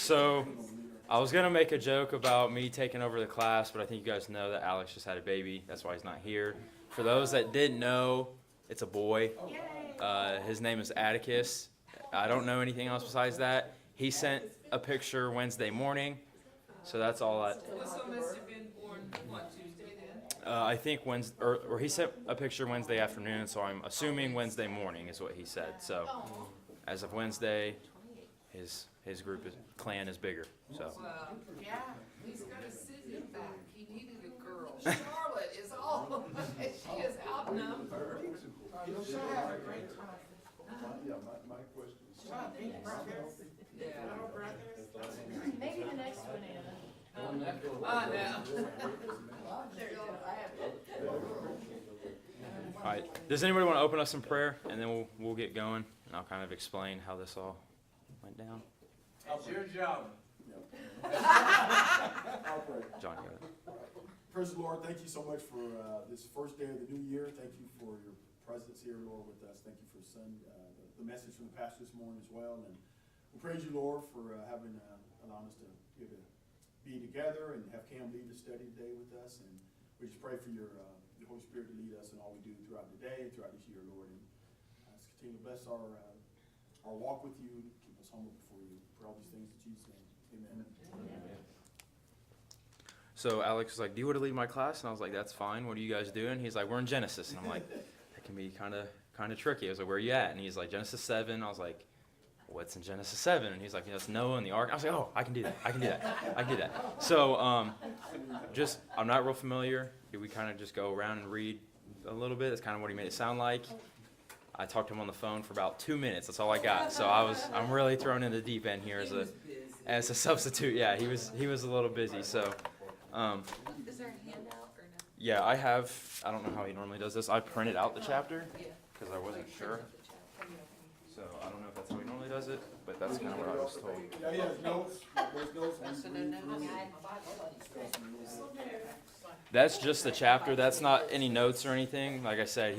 So I was going to make a joke about me taking over the class, but I think you guys know that Alex just had a baby. That's why he's not here. For those that didn't know, it's a boy. His name is Atticus. I don't know anything else besides that. He sent a picture Wednesday morning, so that's all I... So must have been born, what, Tuesday then? I think Wednesday, or he sent a picture Wednesday afternoon, so I'm assuming Wednesday morning is what he said. So as of Wednesday, his group clan is bigger. So Well, yeah, he's got a sissy back. He needed a girl. Charlotte is all, she is outnumbered. She'll have a great time. Yeah, my question is. She'll have big brothers, Yeah. little brothers. Maybe the next one, Anna. I know. There you go, I have it. all right, does anybody want to open us in prayer, and then we'll get going, and I'll kind of explain how this all went down. It's your job. I'll pray. John, go ahead. Praise the Lord. Thank you so much for this first day of the new year. Thank you for your presence here, Lord, with us. Thank you for the message from the pastor this morning as well. And we praise you, Lord, for allowing us to be together and have Cam lead the study today with us. And we just pray for your Holy Spirit to lead us in all we do throughout the day and throughout this year, Lord. And let's continue to bless our walk with you, keep us humble before you. For all these things in Jesus' name, amen. Amen. So Alex was like, do you want to lead my class? And I was like, that's fine. What are you guys doing? He's like, we're in Genesis. And I'm like, that can be kind of tricky. I was like, where are you at? And he's like, Genesis 7. I was like, what's in Genesis 7? And he's like, that's Noah and the ark. I was like, oh, I can do that. So I'm not real familiar. Do we kind of just go around and read a little bit? That's kind of what he made it sound like. I talked to him on the phone for about 2 minutes. That's all I got. So I'm really thrown in the deep end here as a substitute. Yeah, he was a little busy. So Is there a handout or no? yeah, I don't know how he normally does this. I printed out the chapter because I wasn't sure. So I don't know if that's how he normally does it, but that's kind of what I was told. Yeah, he has notes. There's notes. That's just the chapter. That's not any notes or anything. Like I said,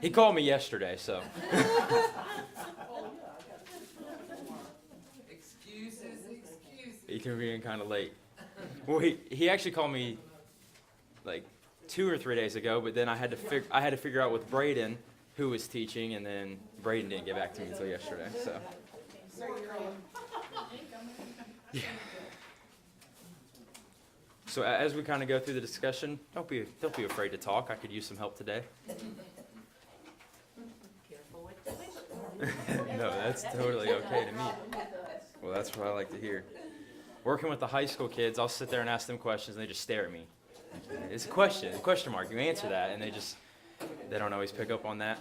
he called me yesterday, so. Excuses. He can be in kind of late. Well, he actually called me like 2 or 3 days ago, but then I had to figure out with Braden who was teaching, and then Braden didn't get back to me until yesterday. So. Yeah. So as we kind of go through the discussion, don't be afraid to talk. I could use some help today. Careful what you wish. No, that's totally okay to me. Well, that's what I like to hear. Working with the high school kids, I'll sit there and ask them questions, and they just stare at me. It's a question mark. You answer that, and they don't always pick up on that.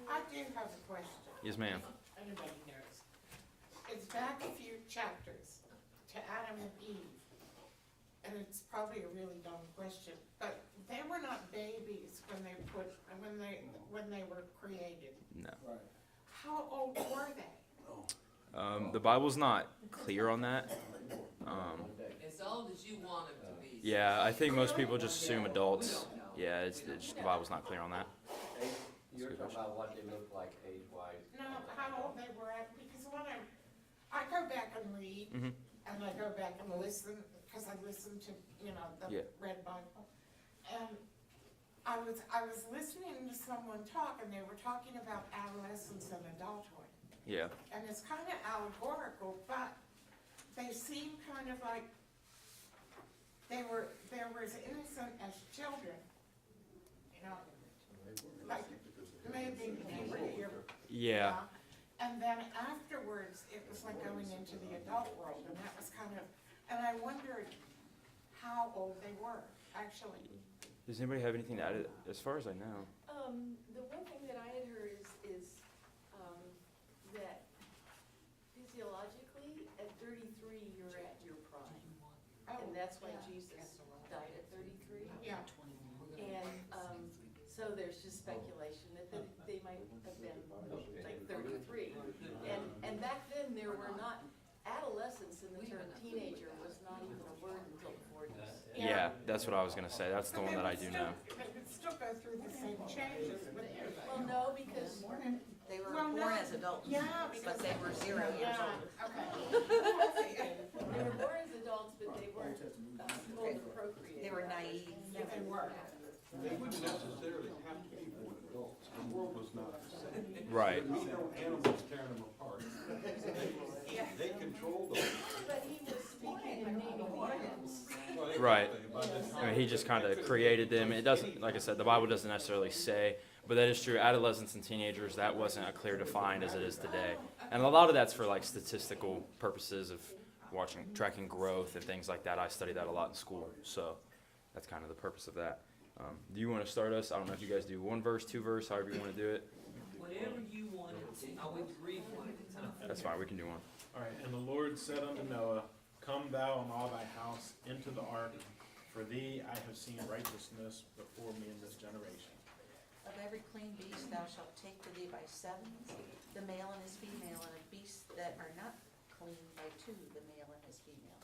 I do have a question. Yes, ma'am. Anybody knows? It's back a few chapters to Adam and Eve, and it's probably a really dumb question, but they were not babies when they were created. No. Right. How old were they? The Bible's not clear on that. As old as you want him to be. Yeah, I think most people just assume adults. Yeah, it's just, the Bible's not clear on that. You're talking about what they look like age-wise. No, how old they were at, because when I go back and read, Mhm. and I go back and listen, because I listen to, the Yeah. Red Bible, and I was listening to someone talk, and they were talking about adolescence and adulthood, Yeah. and it's kind of allegorical, but they seem kind of like they were as innocent as children, like maybe puberty or. Yeah. And then afterwards, it was like going into the adult world, and that was and I wondered how old they were, actually. Does anybody have anything to add? As far as I know. The one thing that I had heard is that physiologically, at 33, you're at your prime. And that's why Jesus died at 33. Yeah. And so there's just speculation that they might have been like 33. And back then, there were not, adolescence in the term teenager was not even a word until the 40s. Yeah, that's what I was gonna say. That's the one that I do know. They would still go through the same changes, but. Well, no, because They were Well, born no, as adults, Yeah, but because. they were 0 years Yeah, old. okay. They were born as adults, but they weren't told to procreate. They were naive. Yeah, they were. They wouldn't necessarily have to be born adults. The world was not the same. Right. We know animals tearing them apart. They control them. But he was speaking of naming humans. Right. I mean, he just kind of created them. It doesn't, like I said, the Bible doesn't necessarily say, but that is true. Adolescents and teenagers, that wasn't a clear defined as it is today. And a lot of that's for like statistical purposes of tracking growth and things like that. I studied that a lot in school, so that's kind of the purpose of that. Do you want to start us? I don't know if you guys do one verse, two verse, however you want to do it. Whatever you wanted to, I would read one at a time. That's fine. We can do one. All right, and the Lord said unto Noah, Come thou and all thy house into the ark, for thee I have seen righteousness before me in this generation. Of every clean beast thou shalt take to thee by sevens, the male and his female, and of beasts that are not clean by two, the male and his female.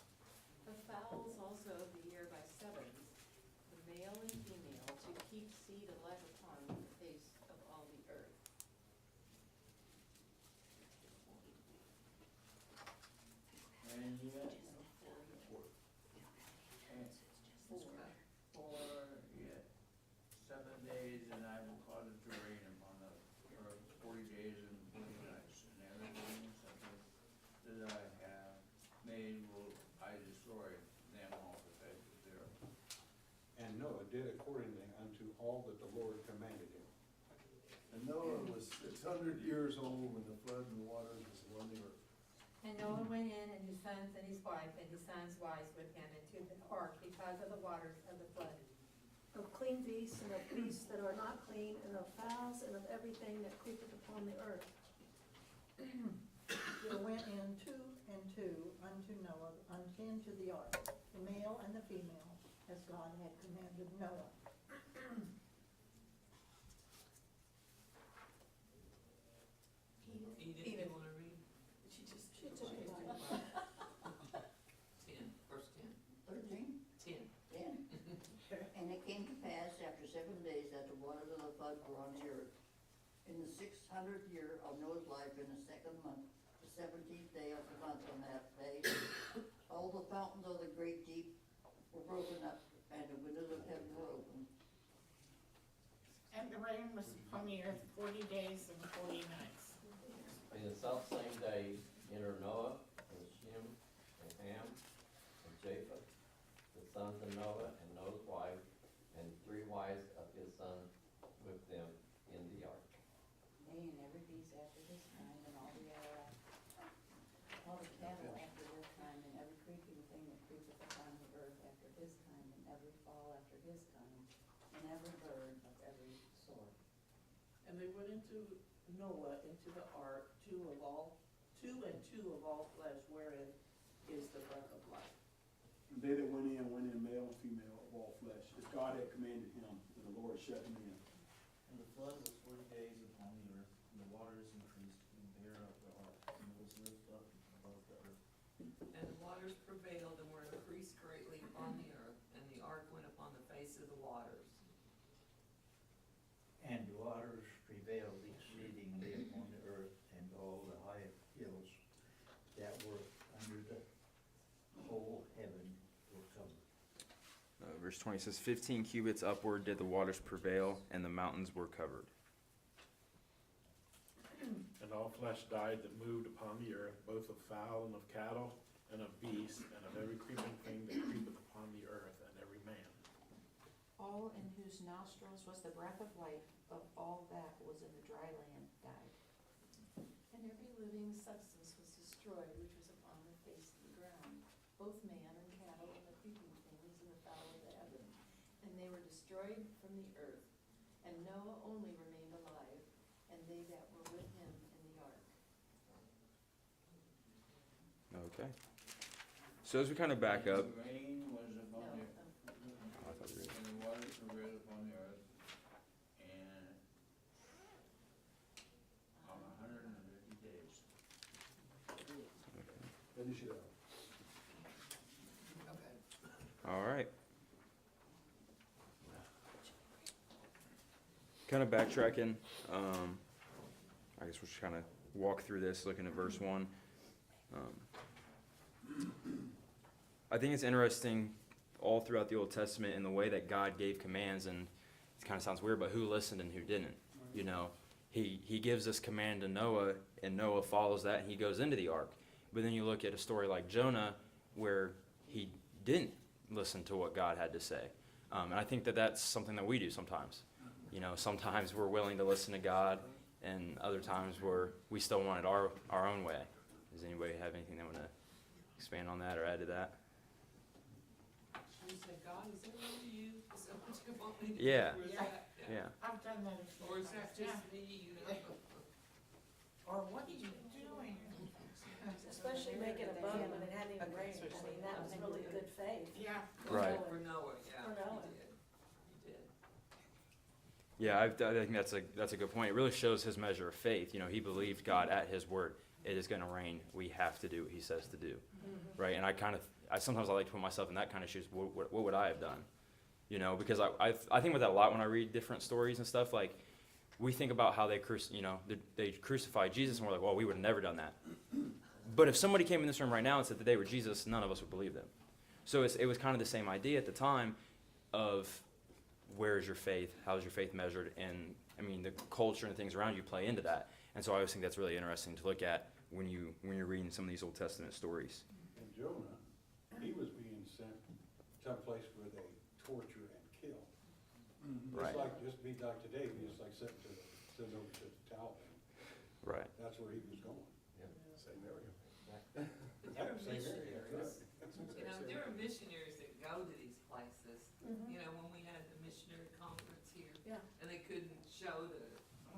The fowls also of the year by sevens, the male and female, to keep seed alive upon the face of all the earth. And yet, yet 7 days, and I will cause it to rain upon the earth 40 days and 40 nights, and everything such as that I have made will I destroy them off the face of the earth. And Noah did accordingly unto all that the Lord commanded him. And Noah was 600 years old when the flood and the waters was on the earth. And Noah went in, and his sons and his wife, and his sons' wives with him into the ark because of the waters of the flood. Of clean beasts and of beasts that are not clean, and of fowls and of everything that creepeth upon the earth. There went in two and two unto Noah, into the ark, the male and the female, as God had commanded Noah. Edith, you wanna read? She just. She took it on. 10, verse 10. 13, 10. 10. And it came to pass after 7 days that the waters of the flood were on the earth. In the 600th year of Noah's life, in the 2nd month, the 17th day of the month on that day, all the fountains of the great deep were broken up, and the windows of heaven were opened. And the rain was upon the earth 40 days and 40 nights. In the selfsame day, entered Noah, and Shem, and Ham, and Japheth, the sons of Noah, and Noah's wife, and 3 wives of his son with them in the ark. Nay, and every beast after his kind, and all the cattle after their kind, and every creeping thing that creepeth upon the earth after his kind, and every fowl after his kind, and every bird of every sort. And they went into Noah into the ark, two and two of all flesh, wherein is the breath of life. And they that went in, male and female of all flesh, as God had commanded him, and the Lord shut him in. And the flood was 40 days upon the earth, and the waters increased in the air of the ark, and it was lifted up above the earth. And the waters prevailed and were increased greatly upon the earth, and the ark went upon the face of the waters. And the waters prevailed exceedingly upon the earth, and all the high hills that were under the whole heaven were covered. Verse 20 says, 15 cubits upward did the waters prevail, and the mountains were covered. And all flesh died that moved upon the earth, both of fowl and of cattle, and of beasts, and of every creeping thing that creepeth upon the earth, and every man. All in whose nostrils was the breath of life, of all that was in the dry land died. And every living substance was destroyed which was upon the face of the ground, both man and cattle and the creeping things and the fowl of the heaven. And they were destroyed from the earth. And Noah only remained alive, and they that were with him in the ark. Okay. So as we kind of back up. The rain was upon the Oh, I thought you were- and the waters prevailed upon the earth, and on 150 days. Finish it up. Okay. All right. Kind of backtracking. I guess we'll just kind of walk through this, looking at verse 1. I think it's interesting all throughout the Old Testament in the way that God gave commands, and it kind of sounds weird, but who listened and who didn't. You know, he gives this command to Noah, and Noah follows that, and he goes into the ark. But then you look at a story like Jonah, where he didn't listen to what God had to say. And I think that that's something that we do sometimes. You know, sometimes we're willing to listen to God, and other times we still want it our own way. Does anybody have anything they want to expand on that or add to that? You say, God, is that really you? Is that what you want me to do? Yeah. Or is Yeah. that- Yeah. I've done that a few Or is times, that yeah. just me, you know? Or what are you doing? Especially making a boat when it hadn't even rained, I mean, that was really good faith. Yeah. Right. For Noah, yeah. For Noah. You did. Yeah, I think that's a good point. It really shows his measure of faith. You know, he believed God at his word. It is going to rain. We have to do what he says to do, right? And I sometimes like to put myself in that kind of shoes. What would I have done? You know, because I think about that a lot when I read different stories and stuff. Like, we think about how they crucified Jesus, and we're like, well, we would have never done that. But if somebody came in this room right now and said that they were Jesus, none of us would believe them. So it was kind of the same idea at the time of, where is your faith? How is your faith measured? And I mean, the culture and things around you play into that. And so I always think that's really interesting to look at when you're reading some of these Old Testament stories. And Jonah, he was being sent to a place where they torture and kill. Right. Just be like today, we just like sent over to the Taliban. Right. That's where he was going. Same area. There are Same area, missionaries. right. You know, there are missionaries that go to these places. You know, when we had the missionary conference here. Yeah. And they couldn't show the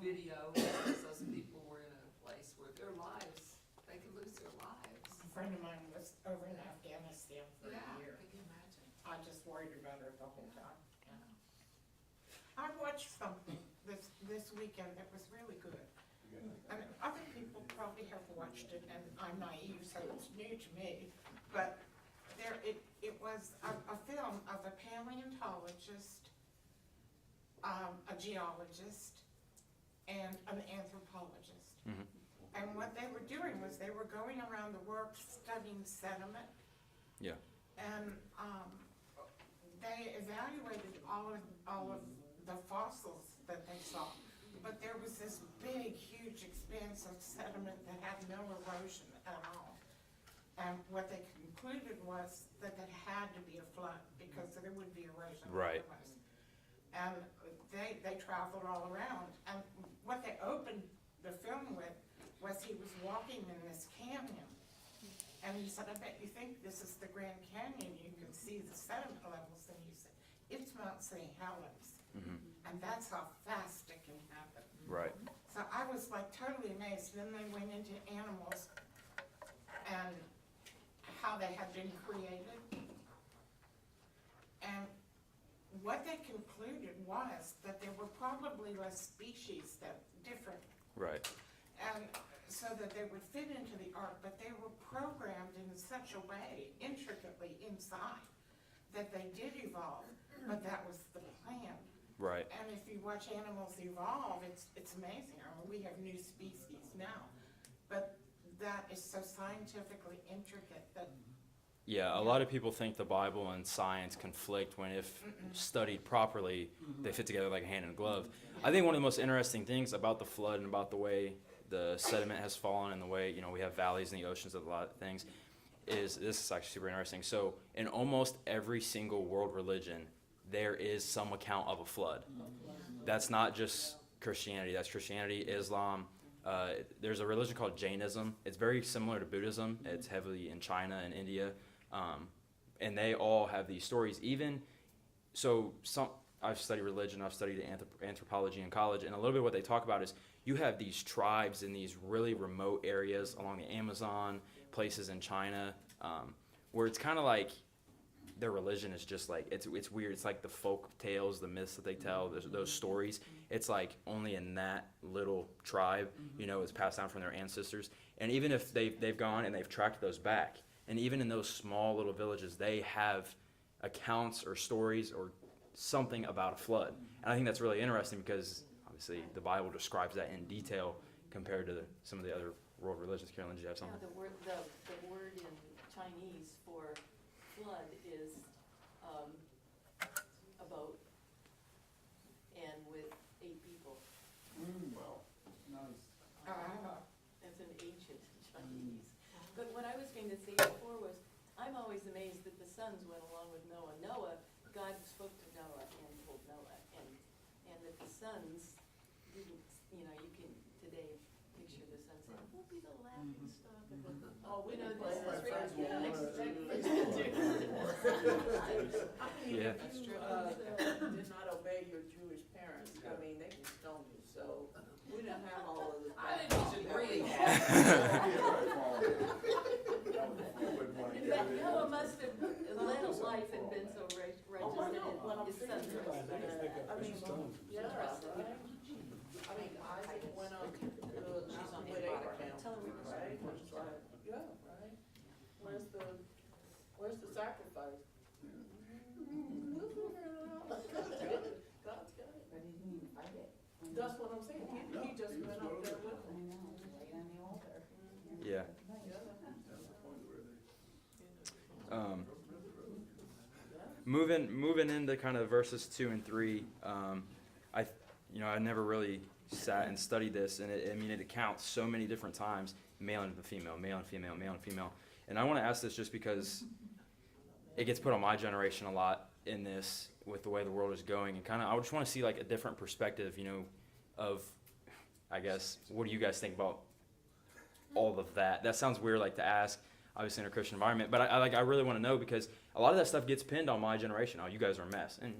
video because those people were in a place where their lives, they could lose their lives. A friend of mine was over in Afghanistan for a year. Can you imagine? I just worried about her the whole time. I watched something this weekend that was really good. And other people probably have watched it, and I'm naive, so it's new to me. But it was a film of a paleontologist, a geologist, and an anthropologist. Mhm. And what they were doing was they were going around the world studying sediment. Yeah. And they evaluated all of the fossils that they saw. But there was this big, huge expanse of sediment that had no erosion at all. And what they concluded was that it had to be a flood because there would be erosion Right. otherwise. And they traveled all around. And what they opened the film with was he was walking in this canyon. And he said, I bet you think this is the Grand Canyon. You can see the sediment levels. And he said, it's Mount St. Helens. Mhm. And that's how fast it can happen. Right. So I was like totally amazed. Then they went into animals and how they had been created. And what they concluded was that there were probably less species that different. Right. And so that they would fit into the ark, but they were programmed in such a way, intricately inside, that they did evolve, but that was the plan. Right. And if you watch animals evolve, it's amazing. I mean, we have new species now, but that is so scientifically intricate that, Yeah, a lot of people think the Bible and science conflict when, if studied properly, they fit together like a hand and a glove. I think one of the most interesting things about the flood and about the way the sediment has fallen and the way, you know, we have valleys in the oceans and a lot of things, is this is actually super interesting. So in almost every single world religion, there is some account of a flood. That's not just Christianity. That's Christianity, Islam. There's a religion called Jainism. It's very similar to Buddhism. It's heavily in China and India. And they all have these stories. I've studied religion, I've studied anthropology in college, and a little bit what they talk about is you have these tribes in these really remote areas along the Amazon, places in China, where it's kind of like their religion is just like, it's weird. It's like the folk tales, the myths that they tell, those stories. It's like only in that little tribe, you know, it's passed down from their ancestors. And even if they've gone and they've tracked those back, and even in those small little villages, they have accounts or stories or something about a flood. And I think that's really interesting because obviously the Bible describes that in detail compared to some of the other world religions. Carolyn, did you have something? Yeah, the word in Chinese for flood is, a boat and with 8 people. Wow, nice. It's an ancient Chinese. But what I was going to say before was, I'm always amazed that the sons went along with Noah. Noah, God spoke to Noah and told Noah, and that the sons didn't, you know, you can today picture the sons saying, we'll be the laughing stock of the, Oh, we you know, didn't play this is that right. Yeah. If you, did not obey your Jewish parents, I mean, they can stone you, so we didn't have all of this. I didn't agree. In fact, Noah must have led a life and been so righteous Oh, I know, but I'm that his sons saying, were I mean, yeah, right? I mean, Isaac went up to with Abraham, right? It's like, yeah, right? Where's the sacrifice? God's got it. But he didn't even fight it. That's what I'm saying, he just went up there with I him. know, laid on the altar. Yeah. Moving into kind of verses 2 and 3, I never really sat and studied this, and it accounts so many different times, male and female, male and female, male and female. And I want to ask this just because it gets put on my generation a lot in this with the way the world is going, and kind of I just want to see like a different perspective, of, I guess, what do you guys think about all of that? That sounds weird, like to ask, obviously in a Christian environment, but I really want to know because a lot of that stuff gets pinned on my generation. Oh, you guys are a mess, and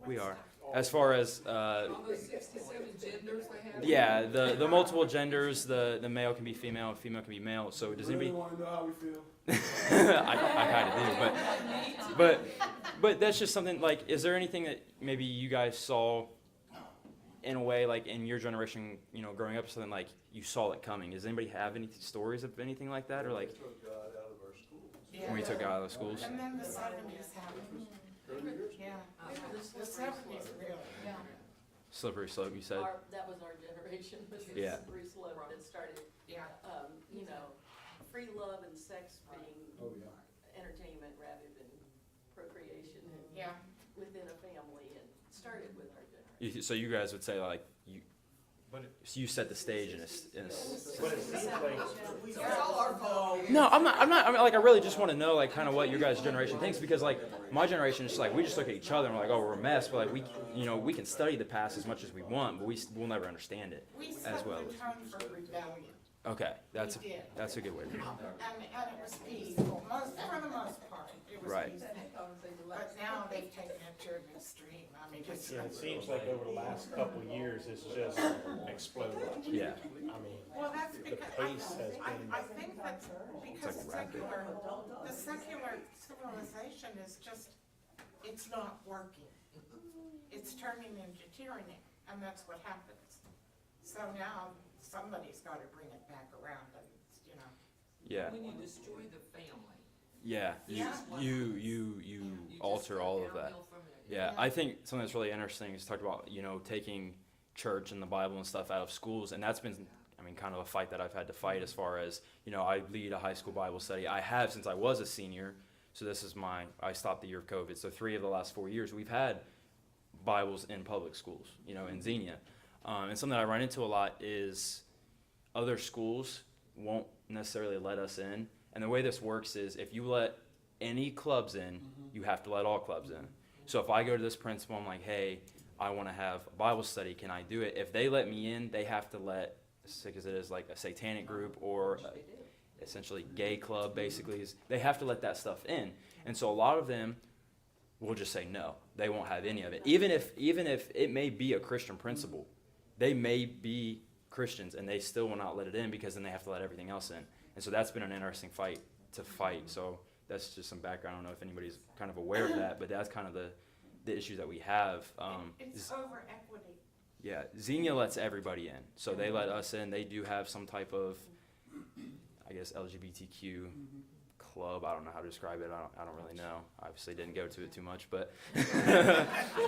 we are. As far as all the 67 genders they have. yeah, the multiple genders, the male can be female, female can be male. So does Really anybody? wanna know how we feel? I kind of do, but that's just something like. Is there anything that maybe you guys saw in a way, like in your generation, growing up, something like you saw it coming? Does anybody have any stories of anything like that, or like took God out of our schools. when we took God out of the schools? And then the 70s happened. Yeah, the 70s really. Slippery slope, you said. That was our generation, was the Yeah. slippery slope that started, Yeah. free love and sex being Oh, yeah. entertainment rather than procreation and Yeah. within a family, and started with our generation. So you guys would say like But so you set the stage in a But it seems like, It's all our fault. No, I'm not. I mean, like, I really just want to know, like, kind of what your guys' generation thinks, because, like, my generation is just like we just look at each other and we're like, oh, we're a mess, but like we can study the past as much as we want, but we'll never understand it We as set well. the tone for rebellion. Okay, that's We did. a good way to do it. And it was peaceful, for the most part, it was Right. peaceful. But now they've taken it to an extreme, I mean, it's. it seems like over the last couple of years, it's just exploded. Yeah. I mean, Well, that's the because, pace has been, I think that's because It's like a the secular civilization is just, it's not working. It's turning into tyranny, and that's what happens. So now, somebody's gotta bring it back around, and, Yeah. When you destroy the family. Yeah. You alter all of that. Yeah, I think something that's really interesting is talked about, taking church and the Bible and stuff out of schools, and that's been, I mean, kind of a fight that I've had to fight as far as, I lead a high school Bible study. I have since I was a senior, so this is I stopped the year of COVID, so 3 of the last 4 years we've had Bibles in public schools, in Xenia. And something I run into a lot is other schools won't necessarily let us in, and the way this works is if you let any clubs in, you have to let all clubs in. So if I go to this principal, I'm like, hey, I want to have a Bible study, can I do it? If they let me in, they have to let, as sick as it is, like a satanic group or essentially gay club, basically, they have to let that stuff in. And so a lot of them will just say no, they won't have any of it. Even if it may be a Christian principle, they may be Christians and they still will not let it in because then they have to let everything else in. And so that's been an interesting fight to fight. So that's just some background. I don't know if anybody's kind of aware of that, but that's kind of the issues that we have. It's over equity. Yeah, Xenia lets everybody in. So they let us in. They do have some type of, I guess, LGBTQ club. I don't know how to describe it. I don't really know. Obviously didn't go to it too much, but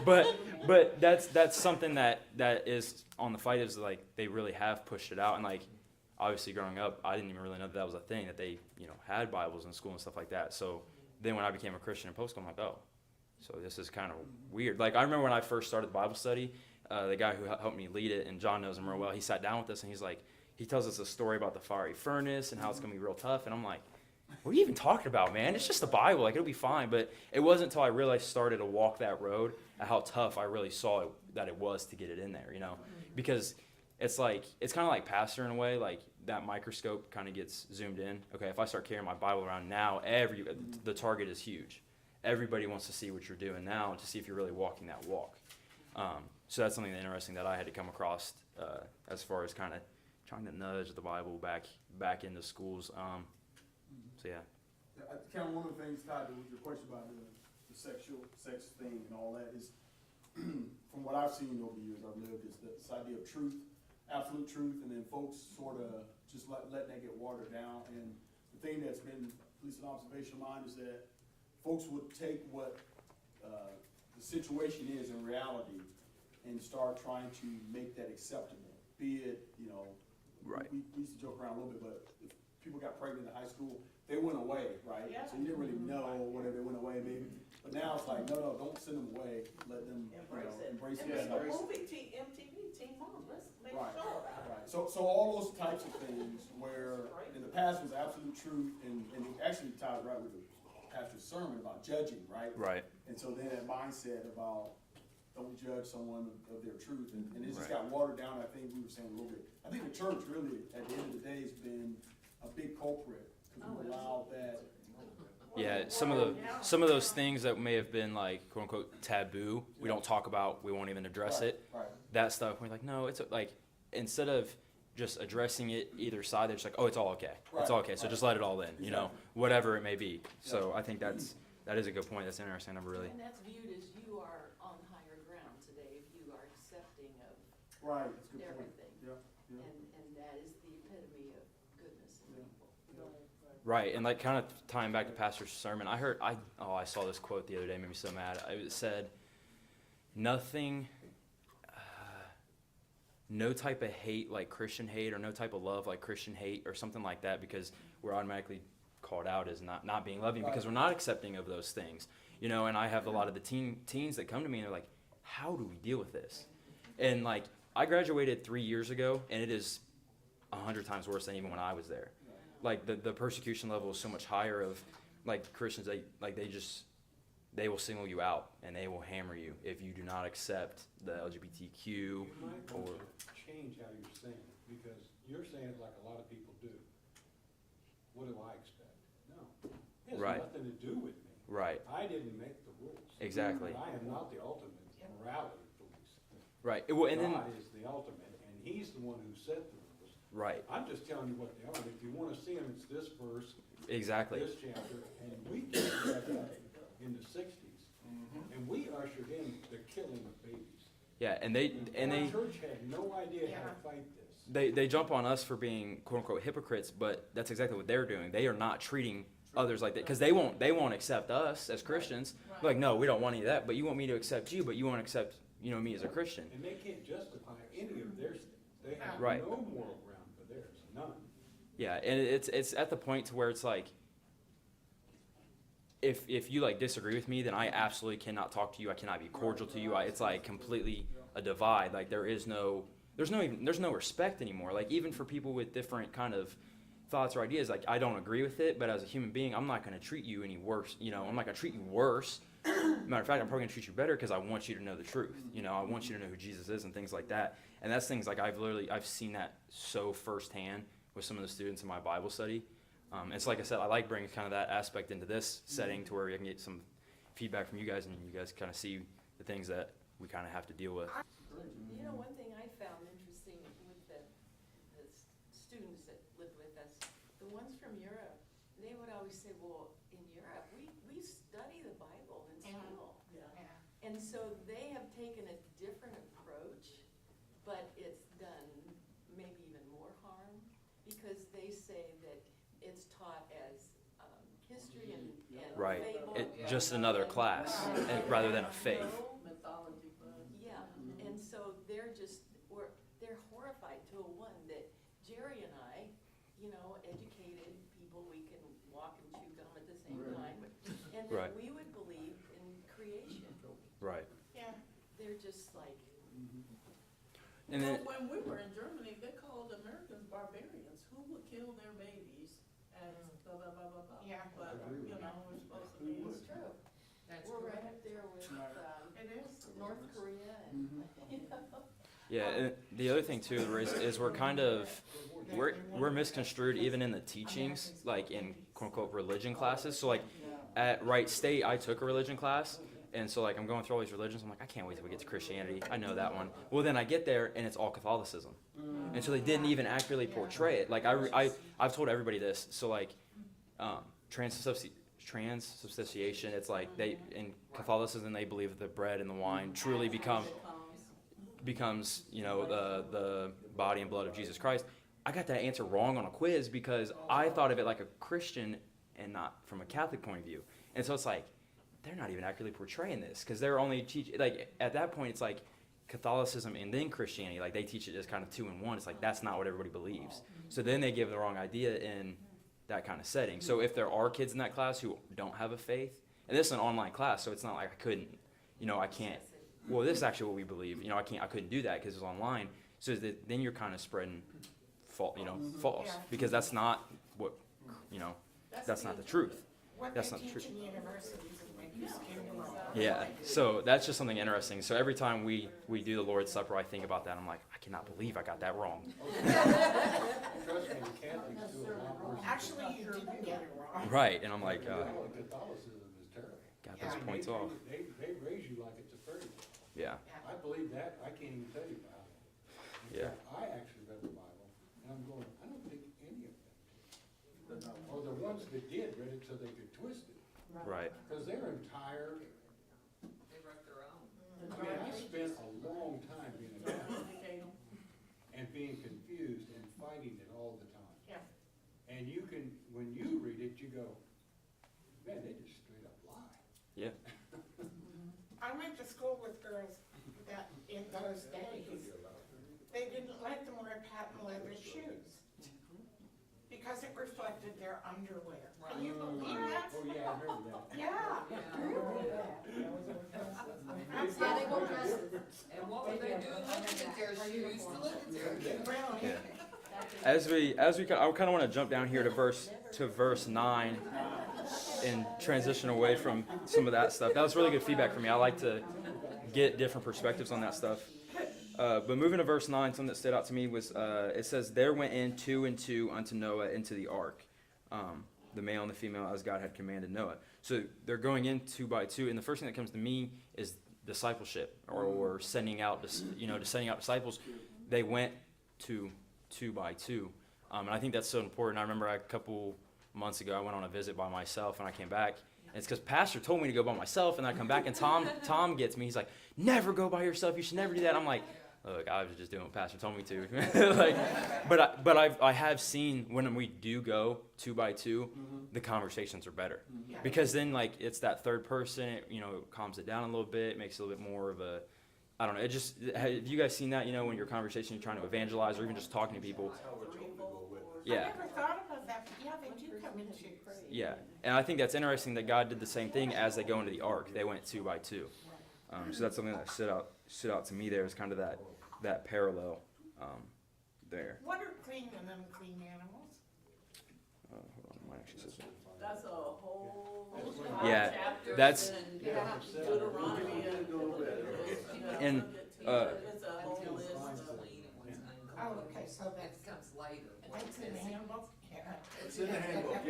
but that's something that is on the fight, is like they really have pushed it out. And like obviously growing up, I didn't even really know that was a thing, that they had Bibles in school and stuff like that. So then when I became a Christian in public school, I'm like, oh, so this is kind of weird. Like, I remember when I first started the Bible study, the guy who helped me lead it, and John knows him real well, he sat down with us and he's like, he tells us a story about the fiery furnace and how it's going to be real tough. And I'm like, what are you even talking about, man? It's just the Bible. Like, it'll be fine. But it wasn't until I really started to walk that road at how tough I really saw it, that it was to get it in there, you know? Because it's like, it's kind of like pastor in a way. Like, that microscope kind of gets zoomed in. Okay, if I start carrying my Bible around now, the target is huge. Everybody wants to see what you're doing now to see if you're really walking that walk. So that's something interesting that I had to come across as far as kind of trying to nudge the Bible back into schools. So yeah. Kind of one of the things, Todd, with your question about the sex thing and all that is, from what I've seen over the years I've lived, is this idea of truth, absolute truth, and then folks sort of just letting that get watered down. And the thing that's been, at least an observation of mine, is that folks would take what the situation is in reality and start trying to make that acceptable. Be it, you know, Right. we used to joke around a little bit, but if people got pregnant in high school, they went away, right? Yeah. So you didn't really know whether they went away, maybe. But now it's like, no, don't send them away. Let them, embrace And it. the movie MTV, Teen Mom, let's make Right, sure about it. right. So all those types of things where in the past was absolute truth, and it actually ties right with the pastor's sermon about judging, right? Right. And so then that mindset about don't judge someone of their truth, and it just Right. got watered down. I think we were saying a little bit. I think the church really, at the end of the day, has been a big culprit because we allowed that. Yeah, some of those things that may have been like quote unquote taboo, we don't talk about, we won't even address it. Right. That stuff, we're like, no, it's like, instead of just addressing it either side, they're just like, oh, it's all okay. It's all okay. So just let it all in, you know, whatever it may be. So I think that is a good point. That's interesting. Never really. And that's viewed as you are on higher ground today, if you are accepting of Right, that's a good point. everything. Yeah. And that is the epitome of goodness in people. Right, and like kind of tying back to Pastor's sermon, I saw this quote the other day, made me so mad. It said, nothing, no type of hate like Christian hate, or no type of love like Christian hate, or something like that, because we're automatically called out as not being loving, because we're not accepting of those things, you know. And I have a lot of the teens that come to me and they're like, how do we deal with this? And like, I graduated 3 years ago, and it is 100 times worse than even when I was there. Like the persecution level is so much higher of like Christians, they will single you out and they will hammer you if you do not accept the LGBTQ. You might or want to change how you're saying it, because you're saying it like a lot of people do. What do I expect? No. It has Right. nothing to do with me. Right. I didn't make the rules. Exactly. I am not the ultimate morality police. Right. Well, and then God is the ultimate, and he's the one who set the rules. right. I'm just telling you what they are, and if you want to see them, it's this verse, Exactly. this chapter, and we did that in the 60s, and we ushered in the killing of babies. Yeah, and they The church had no idea how to fight this. they jump on us for being quote unquote hypocrites, but that's exactly what they're doing. They are not treating others like that, because they won't accept us as Christians. They're like, no, we don't want any of that, but you want me to accept you, but you won't accept, you know, me as a Christian. And they can't justify any of their stuff. They have Right. no moral ground for theirs, none. Yeah, and it's at the point to where it's like, if you like disagree with me, then I absolutely cannot talk to you. I cannot be cordial to you. It's like completely a divide. Like there's no respect anymore. Like even for people with different kind of thoughts or ideas, like I don't agree with it, but as a human being, I'm not going to treat you any worse. You know, I'm not going to treat you worse. Matter of fact, I'm probably going to treat you better because I want you to know the truth. You know, I want you to know who Jesus is and things like that. And that's things like I've seen that so firsthand with some of the students in my Bible study. It's like I said, I like bringing kind of that aspect into this setting to where I can get some feedback from you guys, and you guys kind of see the things that we kind of have to deal with. You know, one thing I found interesting with the students that lived with us, the ones from Europe, they would always say, well, in Europe, we study the Bible in school. And so they have taken a different approach, but it's done maybe even more harm, because they say that it's taught as history and Right. fable. Just another class rather than a faith. Mythology class. Yeah, and so they're horrified to a one that Jerry and I, you know, educated people, we can walk and chew gum at the same time. And Right. that we would believe in creation. Right. Yeah. They're just like, And then, Well, when we were in Germany, they called Americans barbarians, who would kill their babies and blah, blah, blah, blah, blah. Yeah. But, you know, we're supposed to be. it's true. That's We're right correct. up there with, It is. North Korea and, you know. yeah, and the other thing too is we're kind of we're misconstrued even in the teachings, like in quote unquote religion classes. So like at Wright State, I took a religion class, and so like I'm going through all these religions. I'm like, I can't wait till we get to Christianity. I know that one. Well, then I get there and it's all Catholicism, and so they didn't even accurately portray it. Like I've told everybody this. So like transubstantiation, it's like they in Catholicism they believe that the bread and the wine truly becomes the body and blood of Jesus Christ. I got that answer wrong on a quiz because I thought of it like a Christian and not from a Catholic point of view. And so it's like they're not even accurately portraying this because they're only teaching, like at that point it's like Catholicism and then Christianity, like they teach it as kind of two in one. It's like that's not what everybody believes. So then they give the wrong idea in that kind of setting. So if there are kids in that class who don't have a faith, and this is an online class, so it's not like I can't. Well, this is actually what we believe. I couldn't do that because it's online. So then you're kind of spreading false, Yeah. because that's not what, that's not the truth. What That's they not the teach truth. in universities will make you skin crawl. Yeah. So that's just something interesting. So every time we do the Lord's Supper, I think about that. I'm like, I cannot believe I got that wrong. Trust me, the Catholics do a lot worse. Actually, you didn't get it wrong. Right. And I'm like, Catholicism is terrible. got those Yeah. points off. They raise you like it's a fairy tale. Yeah. I believe that, I can't even tell you about it. In Yeah. fact, I actually read the Bible, and I'm going, I don't think any of them did. Or the ones that did read it so they could twist it, Right. because their entire, They wrote their own. I mean, I spent a long time being a Catholic and being confused and fighting it all the time. Yeah. And you can, when you read it, you go, man, they just straight up lie. Yeah. I went to school with girls that in those days, they didn't let them wear patent leather shoes because it reflected their underwear. Can you believe that? Oh, yeah, I heard that. Yeah. Yeah, they won't dress it. And what were they doing looking at their shoes to look at their shoes? Really? Yeah. I kind of want to jump down here to verse 9 and transition away from some of that stuff. That was really good feedback for me. I like to get different perspectives on that stuff. But moving to verse 9, something that stood out to me was it says, "There went in 2 and 2 unto Noah into the ark, the male and the female, as God had commanded Noah." So they're going in 2 by 2, and the first thing that comes to me is discipleship, or sending out, sending out disciples. They went to 2 by 2, and I think that's so important. I remember a couple months ago I went on a visit by myself, and I came back. And it's because Pastor told me to go by myself, and I come back, and Tom gets me. He's like, "Never go by yourself. You should never do that." I'm like, "Look, I was just doing what Pastor told me to." But I have seen when we do go 2 by 2, the conversations are better, because then like it's that third person. It, calms it down a little bit, makes it a little bit more of a, I don't know. It just, have you guys seen that? When your conversation, you're trying to evangelize, or even just talking to people. Yeah. I never thought about that, but yeah, they do come in twos. Yeah, and I think that's interesting that God did the same thing as they go into the ark. They went 2 by 2. So that's something that stood out to me there, is kind of that parallel there. What are clean and unclean animals? Hold on, mine actually says that. That's a whole. Yeah, chapter that's- in Deuteronomy And, it's a whole list of. Oh, okay, so That that's, comes later. that's in the handbook? Yeah. It's in the handbook,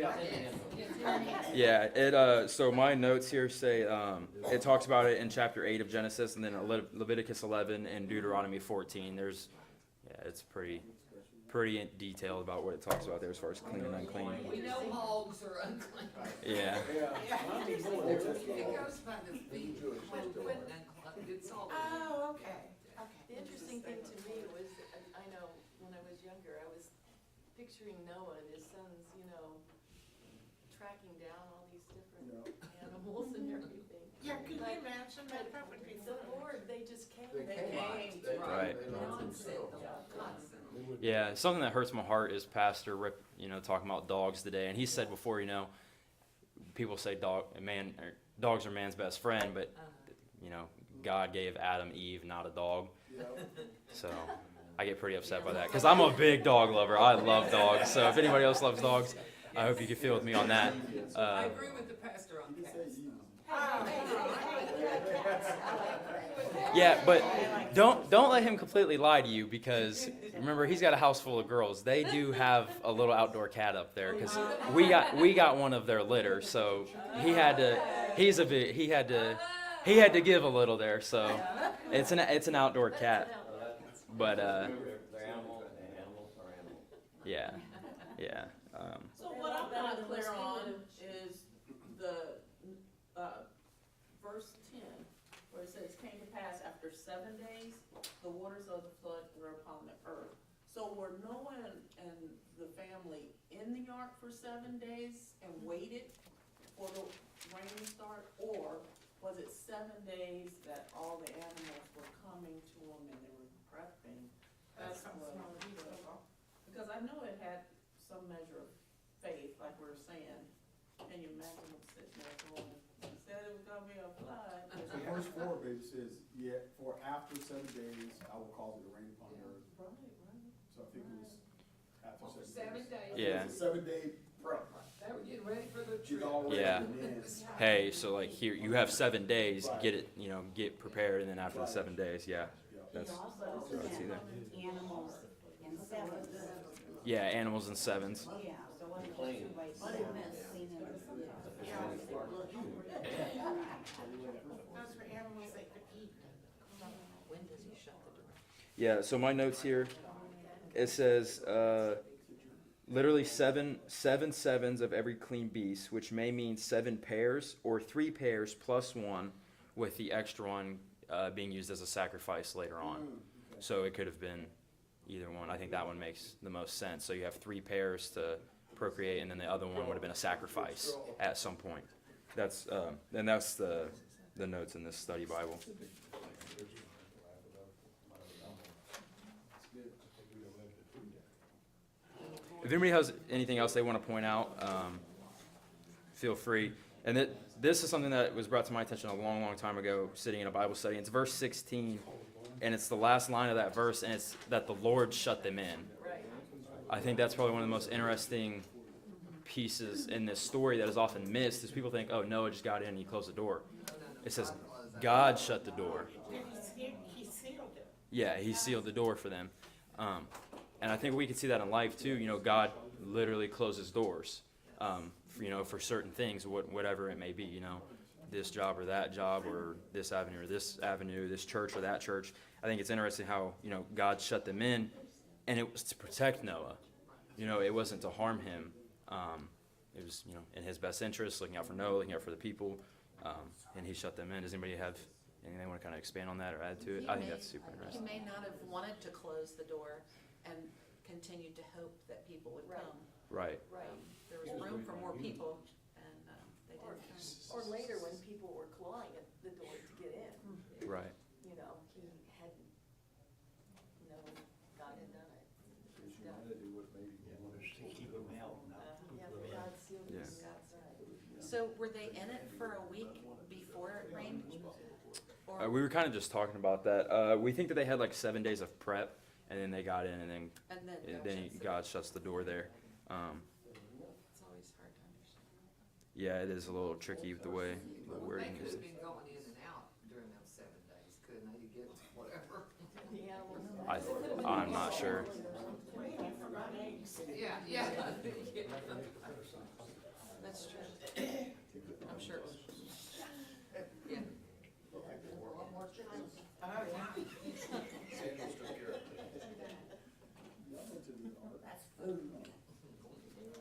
yeah. Yeah, so my notes here say, it talks about it in chapter 8 of Genesis, and then Leviticus 11 and Deuteronomy 14. It's pretty detailed about what it talks about there as far as clean and unclean. We know hogs are unclean. Yeah. It goes by the feet. It's all. Oh, okay, The interesting thing to me was, I know when I was younger, I was picturing Noah and his sons, tracking down all these different animals and everything. Yeah, can you But- imagine that? That would be The fun. Lord, they just came. They came. Right. Constantly. Yeah, something that hurts my heart is Pastor Rick, talking about dogs today. And he said before, people say dogs are man's best friend, but you know, God gave Adam Eve, not a dog. So I get pretty upset by that because I'm a big dog lover. I love dogs. So if anybody else loves dogs, I hope you can feel with me on that. I agree with the pastor on cats. Yeah, but don't let him completely lie to you, because remember, he's got a house full of girls. They do have a little outdoor cat up there because we got one of their litter, so he had to give a little there. So it's an outdoor cat, but yeah. So what I'm not clear on is the, verse 10, where it says, came to pass after 7 days, the waters of the flood were upon the earth. So were Noah and the family in the ark for 7 days and waited for the rain to start? Or was it 7 days that all the animals were coming to them and they were prepping? That's what, because I know it had some measure of faith, like we were saying. Can you imagine them sitting there going, he said it was gonna be a flood. So verse 4, baby, says, yet for after 7 days, I will cause it to rain upon the earth. Right. So I think it was after 7 7 days. days. Yeah. It's a 7-day prep. They were getting ready for the Get trip. all ready Yeah. and then- Hey, so like here, you have 7 days. Get prepared, and then after the 7 days, yeah, that's Also, I see there. animals in sevens. Yeah, animals in sevens. Yeah, so what is two ways to clean and Those were animals they could eat. When does he shut the door? Yeah. So my notes here, it says literally seven sevens of every clean beast, which may mean 7 pairs or 3 pairs plus 1, with the extra one being used as a sacrifice later on. So it could have been either one. I think that one makes the most sense. So you have 3 pairs to procreate, and then the other one would have been a sacrifice at some point. That's the notes in this study Bible. If anybody has anything else they want to point out, feel free. And this is something that was brought to my attention a long, long time ago, sitting in a Bible study. It's verse 16, and it's the last line of that verse, and it's that the Lord shut them in. I think that's probably one of the most interesting pieces in this story that is often missed, is people think, oh, Noah just got in and he closed the door. It says God shut the door. He sealed it. Yeah, he sealed the door for them. And I think we can see that in life too. You know, God literally closes doors, for certain things, whatever it may be, this job or that job, or this avenue, this church or that church. I think it's interesting how, God shut them in, and it was to protect Noah. It wasn't to harm him. It was, in his best interest, looking out for Noah, looking out for the people, and he shut them in. Does anybody have anything they want to kind of expand on that or add to it? I think that's super He interesting. may not have wanted to close the door and continued to hope that people would come. Right. There was room for more people, and they didn't come. Or later, when people were clawing at the door to get in, Right. he hadn't, God had done it. Yeah, but God sealed Yeah. it. So were they in it for a week before it rained? Or We were kind of just talking about that. We think that they had like 7 days of prep, and then they got in, and then God shuts the door there. it's always hard to understand. Yeah, it is a little tricky with the way the They wording could is. have been going in and out during those 7 days, couldn't they, to get whatever? The animals. I'm not sure. Yeah, yeah. That's true. I'm sure it was. Yeah.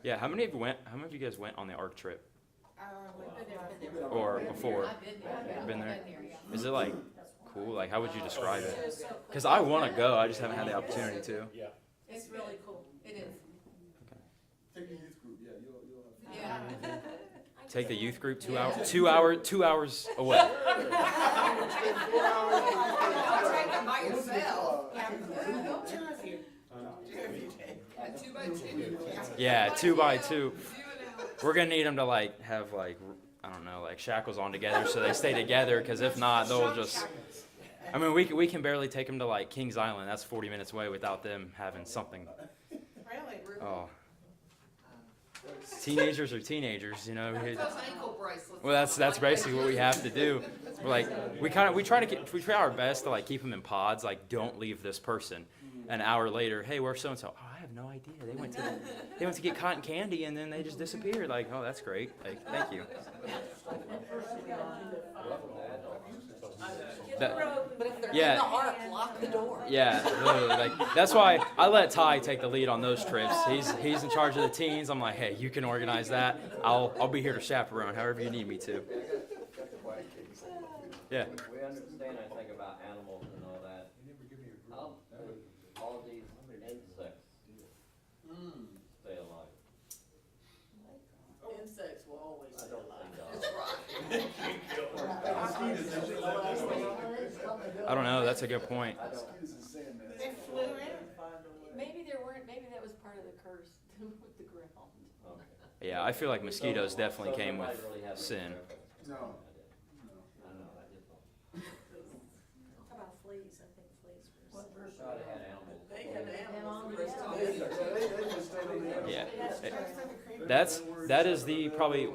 Yeah, how many of you guys went on the ARC trip? We've been there. Or before? I've been there. Been there? Is it like cool? Like, how would you describe it? Because I want to go, I just haven't had the opportunity to. Yeah. It's really cool. It is. Take the youth group, yeah, you'll Yeah. Take the youth group 2 hours, 2 hours away. I'll take them by yourself. Two of you. 2 by 2. Yeah, 2 by 2. we're gonna need them to like have like I don't know like shackles on together so they stay together. Because if not, they'll just. I mean, we can barely take them to like Kings Island. That's 40 minutes away without them having something. Really? Oh. Teenagers are teenagers, you know. Those ankle bracelets. Well, that's basically what we have to do. We're like we try our best to like keep them in pods. Like, don't leave this person. An hour later, hey, where's so and so? Oh, I have no idea. They went to get cotton candy and then they just disappeared. Like, oh, that's great. Like, thank you. But if they're in Yeah. the ark, lock the door. Yeah, literally, like that's why I let Ty take the lead on those trips. He's in charge of the teens. I'm like, hey, you can organize that. I'll be here to chaperone however you need me to. Yeah. We understand, I think, about animals and all that. How do all these insects stay alive? Insects will always I stay don't alive. think I don't know. That's a good point. They flew in. Maybe that was part of the curse with the ground. Yeah, I feel like mosquitoes definitely came with sin. No. I know, I just don't. How about fleas? I think fleas were. What verse God had animals? They had animals. Yeah, that is the probably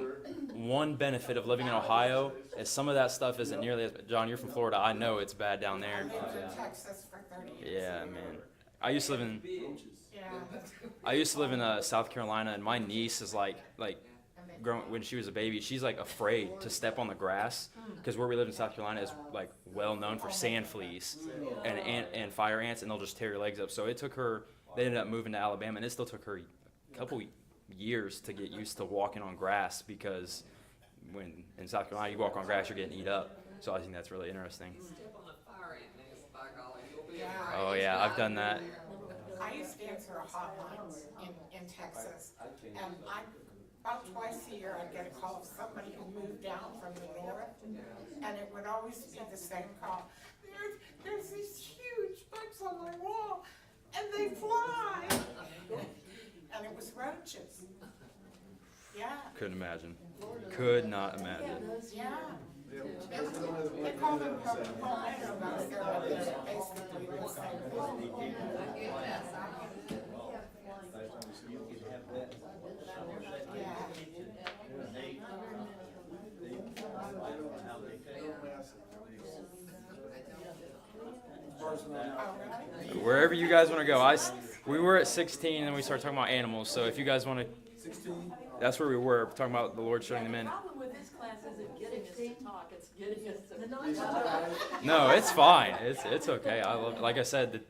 one benefit of living in Ohio is some of that stuff isn't nearly as. John, you're from Florida. I know it's bad down there. I lived in Texas for 30 years. Yeah, man. I used to live in Yeah. South Carolina, and my niece is like growing when she was a baby. She's like afraid to step on the grass because where we live in South Carolina is like well known for sand fleas and fire ants, and they'll just tear your legs up. So it took her. They ended up moving to Alabama, and it still took her a couple years to get used to walking on grass because when in South Carolina you walk on grass, you're getting eat up. So I think that's really interesting. Step on the fire ant nest, by golly, you'll be Yeah. Oh yeah, I've done that. I used to answer a hotline in Texas, and about twice a year I'd get a call of somebody who moved down from the north, and it would always be the same call. There's these huge bugs on my wall, and they fly, and it was roaches. Yeah, Couldn't imagine. Could not imagine. yeah. They call them palmetto bugs, they're basically the same thing. Wherever you guys want to go. We were at 16 and we started talking about animals. So if you guys want to, 16? that's where we were talking about the Lord showing them in. The problem with this class isn't getting us to talk, it's getting us to. No, it's fine. It's okay. I love. Like I said,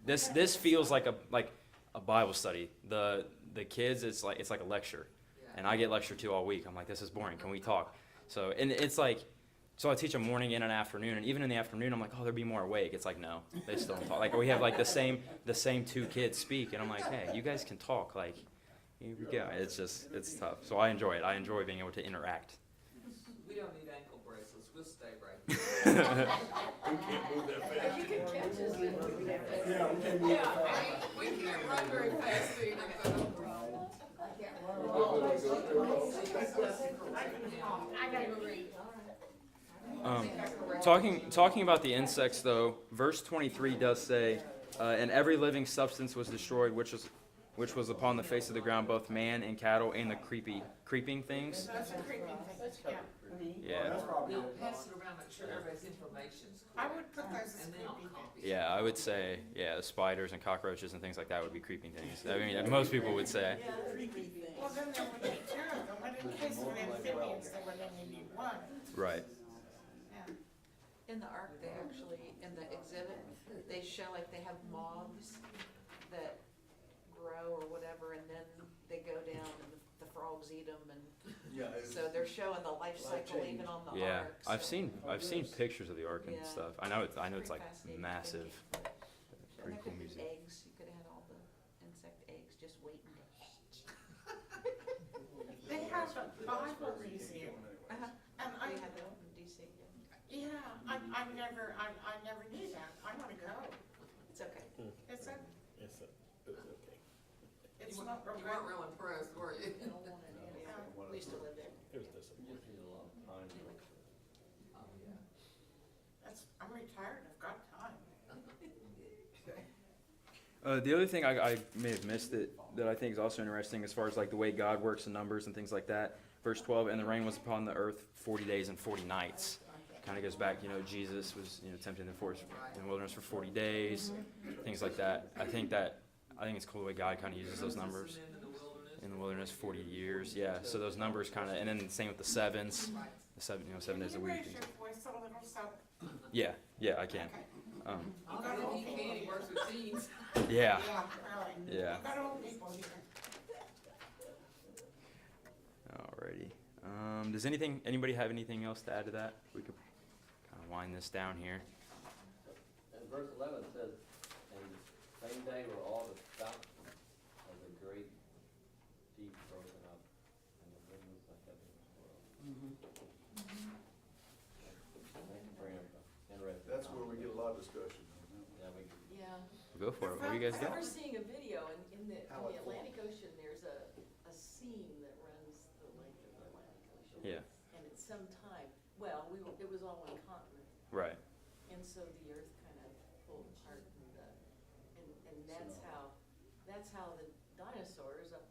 this feels like a Bible study. The kids, it's like a lecture, and I get lecture too all week. I'm like, this is boring. Can we talk? So and it's like. So I teach a morning and an afternoon, and even in the afternoon, I'm like, oh, they'll be more awake. It's like, no, they still don't talk. Like we have like the same two kids speak, and I'm like, hey, you guys can talk. Like, here we go. It's tough. So I enjoy it. I enjoy being able to interact. We don't need ankle bracelets, we'll stay right. We can't move that fast. You can catch us. Yeah, we can't move that fast. We can't run very fast either, but. I gotta go read. Talking about the insects, though, verse 23 does say, and every living substance was destroyed, which was upon the face of the ground, both man and cattle, and the creeping things. That's a creeping thing, yeah. Yeah. That's probably We'll it. pass it around, make sure everybody's information's I correct. would put those as And then I'll creepy copy. things. Yeah, I would say, the spiders and cockroaches and things like that would be creeping things. I mean, most people would say. Well, then there would be two of them, but in case of amphibians, there would only be one. Right. Yeah. In the ark, they actually, in the exhibit, they show like they have moths that grow or whatever, and then they go down and the frogs eat them, and so they're showing the life cycle even on the Yeah, ark. I've so- seen pictures of the ark and Yeah. stuff. I know it's Pretty like fascinating. massive. And Pretty there cool could be music. eggs, you could have had all the insect eggs just waiting to hatch. They have a Bible museum, Uh-huh. and They have it in DC, yeah. yeah, I never knew that. I wanna go. It's okay. It's a, It's okay. it's You not real weren't good. real impressed, were you? Yeah. retired, I've got time. The other thing I may have missed that I think is also interesting as far as like the way God works in numbers and things like that. Verse 12, and the rain was upon the earth 40 days and 40 nights. Kind of goes back, Jesus was, tempted in the wilderness for 40 days, things like that. I think it's cool the way God kind of uses those numbers. In the wilderness, 40 years, yeah. So those numbers kind of, and then same with the sevens, the 7 days a week. Can you raise your voice a little so? Yeah, I can. You got old people here. Yeah. Yeah, really. Yeah. You got old people here. Alrighty. Does anybody have anything else to add to that? We could kind of wind this down here. And verse 11 says, and the same day were all the fountains of the great deep broken up, and the windows of heaven were opened. Thank you for interesting. That's where we get a lot of discussion. Yeah. Go for it. What do you guys I got? remember seeing a video in the Atlantic Ocean, there's a seam that runs the length of the Atlantic Ocean. Yeah. And at some time, it was all one continent. Right. And so the earth kind of pulled apart and that's how the dinosaurs got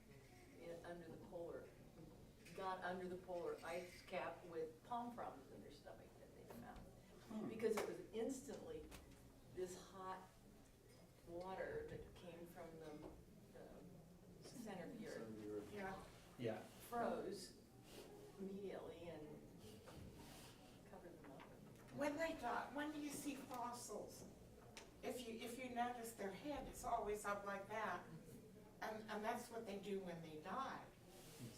under the polar ice cap with palm fronds in their stomach that they found. Because it was instantly this hot water that came from the center of the earth. Yeah. Froze immediately and covered them up. When you see fossils, if you notice their head is always up like that, and that's what they do when they die.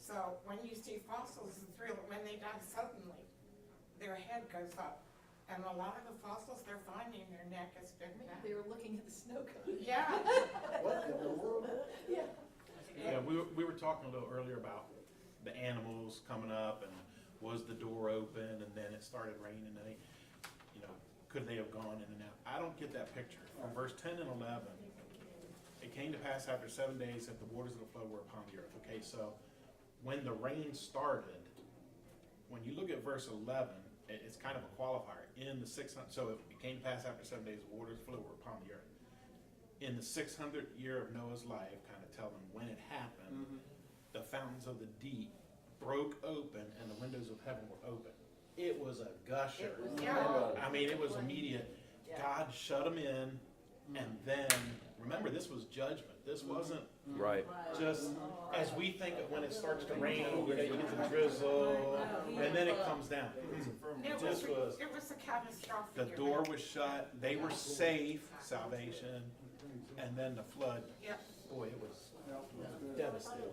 So when you see fossils, it's real, when they die suddenly, their head goes up. And a lot of the fossils they're finding, their neck has been back. They were looking at the snow cone. Yeah. What in the world? Yeah. Yeah, we were talking a little earlier about the animals coming up and was the door open and then it started raining and they, could they have gone in and out? I don't get that picture. From verse 10 and 11, it came to pass after 7 days that the waters of the flood were upon the earth. Okay, so when the rain started, when you look at verse 11, it's kind of a qualifier. In the 600, so it came to pass after 7 days, the waters of the flood were upon the earth. In the 600th year of Noah's life, kind of tell them when it happened, the fountains of the deep broke open and the windows of heaven were open. It was a gusher. I mean, it was immediate. God shut them in, and then, remember, this was judgment. This wasn't Right. just as we think of when it starts to rain, you get the drizzle, and then it comes down. It was a catastrophic. The door was shut, they were safe, salvation, and then the flood. Yep. Boy, it was devastating.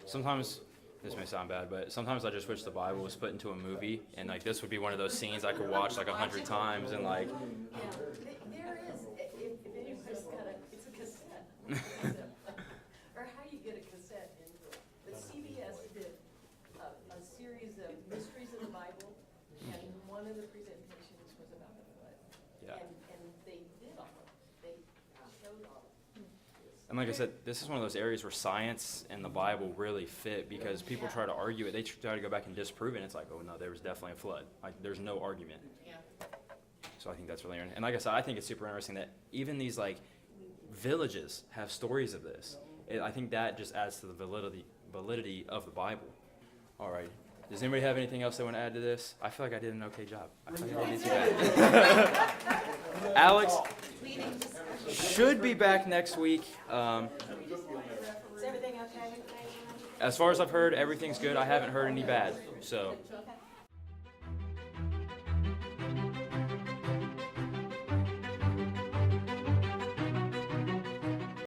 Sometimes, this may sound bad, but sometimes I just wish the Bible was put into a movie, and like this would be one of those scenes I could watch like 100 times, and like. There is, if anybody's got it's a cassette. Or how you get a cassette into it. But CBS did a series of mysteries of the Bible, and one of the presentations was about the flood. Yeah. And they did all of it. They showed all of it. And like I said, this is one of those areas where science and the Bible really fit because people try to argue it. They try to go back and disprove it, and it's like, oh no, there was definitely a flood. Like, there's no argument. Yeah. So I think that's really interesting. And like I said, I think it's super interesting that even these like villages have stories of this. I think that just adds to the validity of the Bible. All right. Does anybody have anything else they want to add to this? I feel like I did an okay job. I feel like I did too bad. Alex should be back next week. Is everything okay? As far as I've heard, everything's good. I haven't heard any bad. So